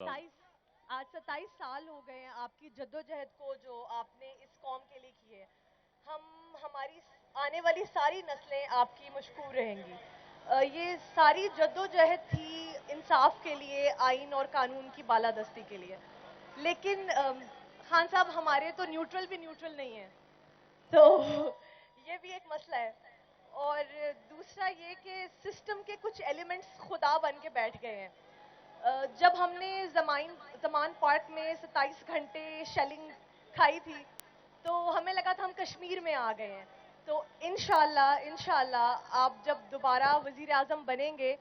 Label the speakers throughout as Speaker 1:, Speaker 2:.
Speaker 1: 27 آج 27 سال ہو گئے ہیں آپ کی جدوجہد کو جو آپ نے اس قوم کے لیے کی ہے. ہماری آنے والی ساری نسلیں آپ کی مشکور رہیں گی. یہ ساری جدوجہد تھی انصاف کے لیے، آئین اور قانون کی بالادستی کے لیے. لیکن خان صاحب ہمارے تو نیوٹرل بھی نیوٹرل نہیں ہیں، تو یہ بھی ایک مسئلہ ہے. اور دوسرا یہ کہ سسٹم کے کچھ ایلیمنٹس خدا بن کے بیٹھ گئے ہیں. جب ہم نے زمان پارک میں 27 گھنٹے شیلنگ کھائی تھی تو ہمیں لگا تھا ہم کشمیر میں آ گئے ہیں. تو انشاءاللہ آپ جب دوبارہ وزیر اعظم بنیں گے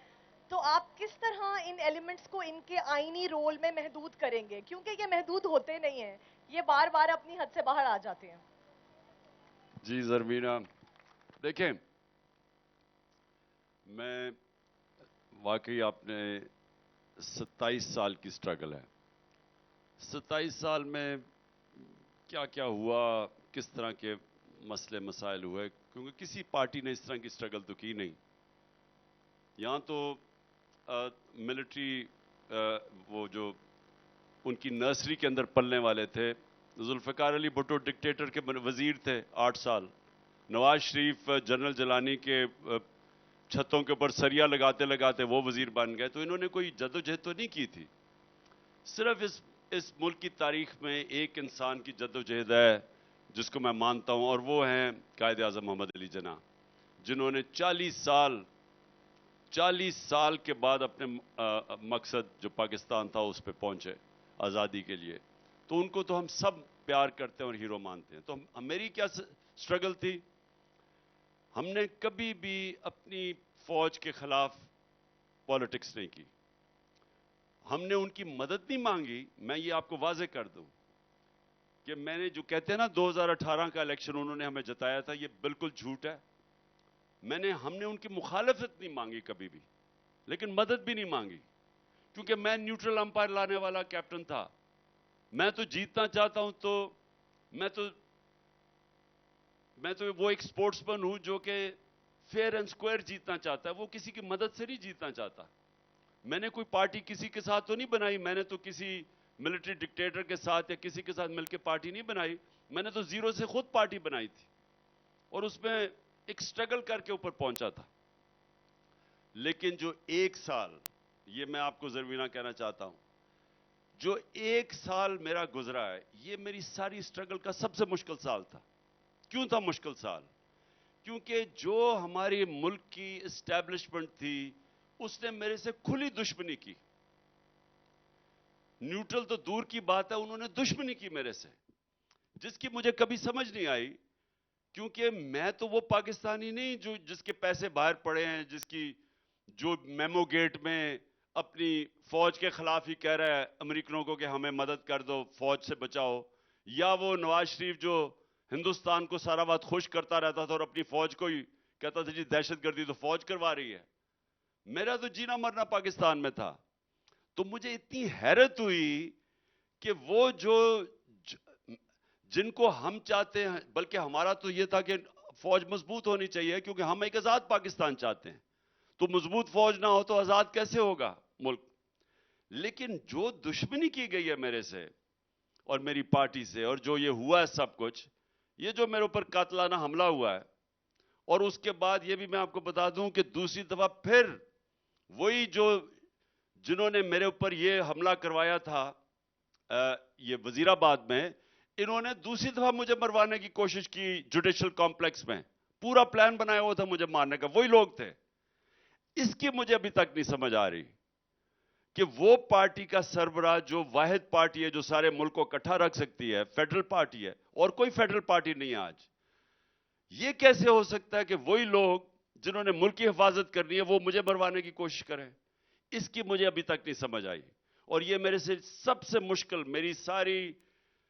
Speaker 1: تو آپ کس طرح ان ایلیمنٹس کو ان کے آئینی رول میں محدود کریں گے، کیونکہ یہ محدود ہوتے نہیں ہیں، یہ بار بار اپنی حد سے باہر آ جاتے ہیں.
Speaker 2: جی زرمینا، دیکھیں، میں واقعی آپ نے 27 سال کی سٹرگل ہے. 27 سال میں کیا کیا ہوا، کس طرح کے مسئلے مسائل ہوئے، کیونکہ کسی پارٹی نے اس طرح کی سٹرگل تو کی نہیں. یہاں تو ملٹری وہ جو ان کی نرسری کے اندر پلنے والے تھے، ذوالفقار علی بھٹو ڈکٹیٹر کے وزیر تھے 8 سال، نواز شریف جنرل جیلانی کے چھتوں کے اوپر سریا لگاتے لگاتے وہ وزیر بن گئے. تو انہوں نے کوئی جدوجہد تو نہیں کی تھی. صرف اس ملک کی تاریخ میں ایک انسان کی جدوجہد ہے جس کو میں مانتا ہوں، اور وہ ہیں قائد اعظم محمد علی جناح، جنہوں نے 40 سال کے بعد اپنے مقصد جو پاکستان تھا اس پہ پہنچے آزادی کے لیے. تو ان کو تو ہم سب پیار کرتے ہیں اور ہیرو مانتے ہیں. تو میری کیا سٹرگل تھی؟ ہم نے کبھی بھی اپنی فوج کے خلاف پالیٹکس نہیں کی. ہم نے ان کی مدد نہیں مانگی. میں یہ آپ کو واضح کر دوں کہ میں نے جو کہتے ہیں نا 2018 کا الیکشن انہوں نے ہمیں جتایا تھا، یہ بالکل جھوٹ ہے. ہم نے ان کی مخالفت نہیں مانگی کبھی بھی، لیکن مدد بھی نہیں مانگی، کیونکہ میں نیوٹرل امپائر لانے والا کیپٹن تھا. میں تو جیتنا چاہتا ہوں، تو میں تو وہ ایک سپورٹس مین ہوں جو کہ فیئر اینڈ سکوائر جیتنا چاہتا ہے، وہ کسی کی مدد سے نہیں جیتنا چاہتا. میں نے کوئی پارٹی کسی کے ساتھ تو نہیں بنائی. میں نے تو کسی ملٹری ڈکٹیٹر کے ساتھ یا کسی کے ساتھ مل کے پارٹی نہیں بنائی. میں نے تو زیرو سے خود پارٹی بنائی تھی اور اس میں ایک سٹرگل کر کے اوپر پہنچا تھا. لیکن جو 1 سال، یہ میں آپ کو زرمینہ کہنا چاہتا ہوں، جو 1 سال میرا گزرا ہے، یہ میری ساری سٹرگل کا سب سے مشکل سال تھا. کیوں تھا مشکل سال؟ کیونکہ جو ہماری ملک کی اسٹیبلشمنٹ تھی اس نے میرے سے کھلی دشمنی کی. نیوٹرل تو دور کی بات ہے، انہوں نے دشمنی کی میرے سے، جس کی مجھے کبھی سمجھ نہیں آئی. کیونکہ میں تو وہ پاکستانی نہیں جو جس کے پیسے باہر پڑے ہیں، جس کی جو میمو گیٹ میں اپنی فوج کے خلاف ہی کہہ رہا ہے امریکنوں کو کہ ہمیں مدد کر دو، فوج سے بچاؤ. یا وہ نواز شریف جو ہندوستان کو سارا وقت خوش کرتا رہتا تھا اور اپنی فوج کو ہی کہتا تھا جی دہشت گردی تو فوج کروا رہی ہے. میرا تو جینا مرنا پاکستان میں تھا. تو مجھے اتنی حیرت ہوئی کہ وہ جن کو ہم چاہتے ہیں، بلکہ ہمارا تو یہ تھا کہ فوج مضبوط ہونی چاہیے کیونکہ ہم ایک آزاد پاکستان چاہتے ہیں. تو مضبوط فوج نہ ہو تو آزاد کیسے ہوگا ملک؟ لیکن جو دشمنی کی گئی ہے میرے سے اور میری پارٹی سے، اور جو یہ ہوا ہے سب کچھ، یہ جو میرے اوپر قاتلانہ حملہ ہوا ہے، اور اس کے بعد یہ بھی میں آپ کو بتا دوں کہ دوسری دفعہ پھر وہی جنہوں نے میرے اوپر یہ حملہ کروایا تھا یہ وزیر آباد میں، انہوں نے دوسری دفعہ مجھے مروانے کی کوشش کی جوڈیشل کمپلیکس میں. پورا پلان بنایا ہوا تھا مجھے مارنے کا، وہی لوگ تھے. اس کی مجھے ابھی تک نہیں سمجھ آ رہی کہ وہ پارٹی کا سربراہ جو واحد پارٹی ہے جو سارے ملک کو اکٹھا رکھ سکتی ہے، فیڈرل پارٹی ہے، اور کوئی فیڈرل پارٹی نہیں ہے آج، یہ کیسے ہو سکتا ہے کہ وہی لوگ جنہوں نے ملک کی حفاظت کرنی ہے وہ مجھے مروانے کی کوشش کریں؟ اس کی مجھے ابھی تک نہیں سمجھ آئی. اور یہ میرے سے سب سے مشکل، میری ساری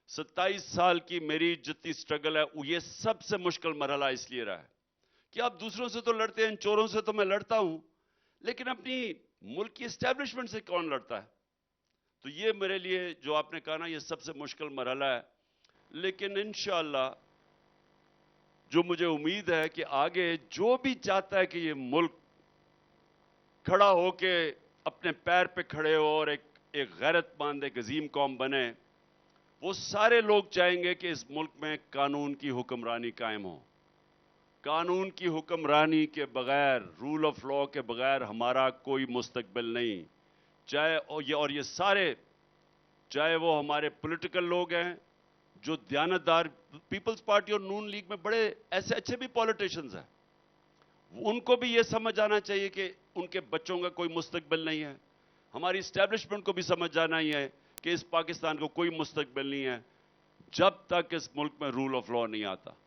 Speaker 2: 27 سال کی میری جتنی سٹرگل ہے، یہ سب سے مشکل مرحلہ اس لیے رہا ہے کہ آپ دوسروں سے تو لڑتے ہیں، ان چوروں سے تو میں لڑتا ہوں، لیکن اپنی ملک کی اسٹیبلشمنٹ سے کون لڑتا ہے؟ تو یہ میرے لیے جو آپ نے کہا نا، یہ سب سے مشکل مرحلہ ہے. لیکن انشاءاللہ جو مجھے امید ہے کہ آگے جو بھی چاہتا ہے کہ یہ ملک کھڑا ہو کے اپنے پیر پہ کھڑے ہو اور ایک غیرت مند ایک عظیم قوم بنے، وہ سارے لوگ چاہیں گے کہ اس ملک میں قانون کی حکمرانی قائم ہو. قانون کی حکمرانی کے بغیر، رول آف لا کے بغیر ہمارا کوئی مستقبل نہیں. اور یہ سارے، چاہے وہ ہمارے پولیٹیکل لوگ ہیں جو دیانتدار، پیپلز پارٹی اور نون لیگ میں بڑے ایسے اچھے بھی پولیٹیشنز ہیں، ان کو بھی یہ سمجھ آنا چاہیے کہ ان کے بچوں کا کوئی مستقبل نہیں ہے. ہماری اسٹیبلشمنٹ کو بھی سمجھ جانا ہی ہے کہ اس پاکستان کو کوئی مستقبل نہیں ہے جب تک اس ملک میں رول آف لا نہیں آتا.